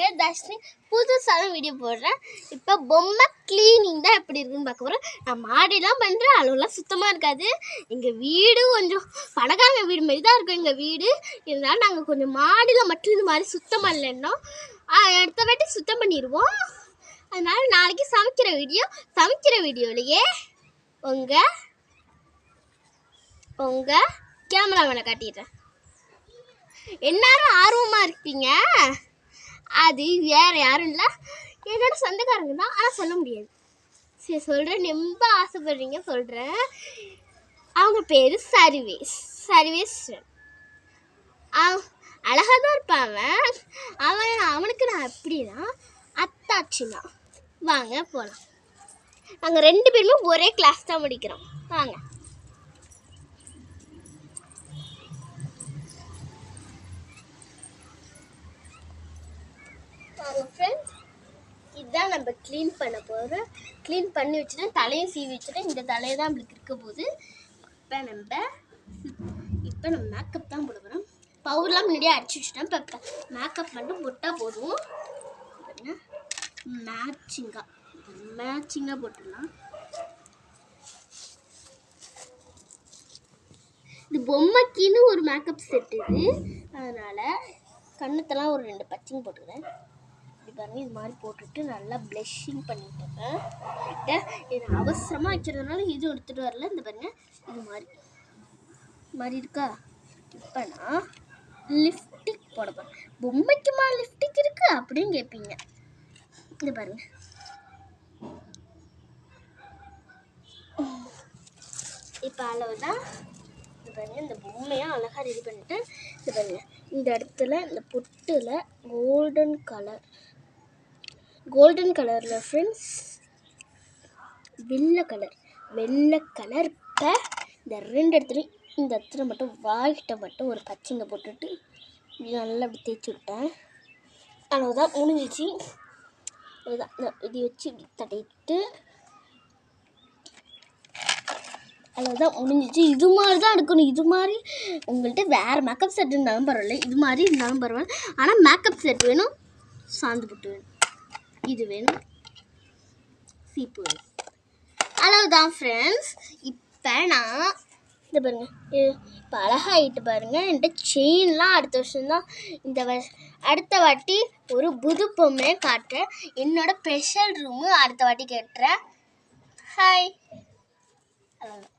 பேர் தர்ஷினி. புதுசாக வீடியோ போடுறேன். இப்போ பொம்மை க்ளீனிங் தான் எப்படி இருக்குன்னு பார்க்க போகிறோம். நான் மாடிலாம் பண்ணுறேன், அளவுலாம் சுத்தமாக இருக்காது. எங்கள் வீடு கொஞ்சம் பணக்காரங்க வீடு மாரி தான் இருக்கும் எங்கள் வீடு. இருந்தாலும் நாங்கள் கொஞ்சம் மாடியில் மட்டும் இது மாதிரி சுத்தம் பண்ணலன்னா அடுத்த வாட்டி சுத்தம் பண்ணிடுவோம். அதனால் நாளைக்கு சமைக்கிற வீடியோலையே உங்கள் கேமராமேனை காட்டிடுறேன். எல்லாரும் ஆர்வமாக இருப்பீங்க. அது வேறு யாரும் இல்லை, என்னோட சொந்தக்காரங்க தான். ஆனால் சொல்ல முடியாது. சரி சொல்கிறேன், ரொம்ப ஆசைப்படுறீங்க சொல்கிறேன். அவங்க பேர் சர்வேஸ். அழகாக தான் இருப்பாங்க. அவனுக்கு நான் எப்படின்னா அத்தாச்சுன்னா. வாங்க போகலாம். நாங்கள் 2 பேருமே ஒரே கிளாஸ் தான் முடிக்கிறோம். வாங்க. ஃப்ரெண்ட்ஸ், இதுதான் நம்ம க்ளீன் பண்ண போகிறோம். க்ளீன் பண்ணி வச்சுட்டு தலையை சீவி வச்சுட்டு இந்த தலையை தான் நம்மளுக்கு இருக்க போகுது. இப்போ நம்ம மேக்கப் தான் போட போகிறோம். பவுடர்லாம் முன்னாடியே அடிச்சு வச்சுட்டேன். இப்போ மேக்கப் மட்டும் போட்டால் போதும். மேட்சிங்காக போட்டுடலாம். இது பொம்மைக்குன்னு ஒரு மேக்கப் செட் இது. அதனால் கண்ணத்தெல்லாம் ஒரு 2 பச்சிங் போட்டுக்கிறேன். இப்படி பாருங்கள், இது மாதிரி போட்டுட்டு நல்லா ப்ளஷிங் பண்ணிட்டுருக்கேன். இது அவசரமாக வச்சுருந்தனால இது எடுத்துகிட்டு வரல. இந்த பாருங்கள், இது மாதிரி இருக்கா. இப்போ நான் லிப்ஸ்டிக் போட போகிறேன். பொம்மைக்குமா லிப்ஸ்டிக் இருக்கு அப்படின்னு கேட்பீங்க. இது பாருங்கள், இப்போ அளவு தான். இது பாருங்கள், இந்த பொம்மையாக அழகாக ரெடி பண்ணிட்டு இது பாருங்கள், இந்த இடத்துல இந்த பொட்டில் கோல்டன் கலரில் ஃப்ரெண்ட்ஸ் வெள்ளை கலர். இப்போ இந்த 2 இடத்துலையும் இந்த இடத்துல மட்டும் வாய்கிட்ட மட்டும் ஒரு பச்சிங்க போட்டுட்டு நல்லா அப்படி தேய்ச்சி விட்டேன். அவ்வளோதான், முடிஞ்சிச்சு. அதுதான் இது வச்சு இப்படி தட்டிட்டு அவ்வளோதான் முடிஞ்சிச்சு. இது மாதிரி தான் எடுக்கணும். இது மாதிரி உங்கள்கிட்ட வேறு மேக்கப் செட் இருந்தாலும் பரவாயில்ல, இது மாதிரி இருந்தாலும் பரவாயில்ல. ஆனால் மேக்கப் செட் வேணும், சாந்து போட்டு வேணும், இது வேணும், சீப்பு வேணும். அவ்வளவுதான் ஃப்ரெண்ட்ஸ். இப்போ நான் இந்த பாருங்கள், இப்போ அழகாகிட்டு பாருங்கள். என்கிட்ட செயின்லாம் அடுத்த வருஷம்தான். அடுத்த வாட்டி ஒரு புது பொம்மையை காட்டுறேன். என்னோடய ஸ்பெஷல் ரூமு அடுத்த வாட்டி கேட்டுறேன். ஹாய். அவ்வளோதான்.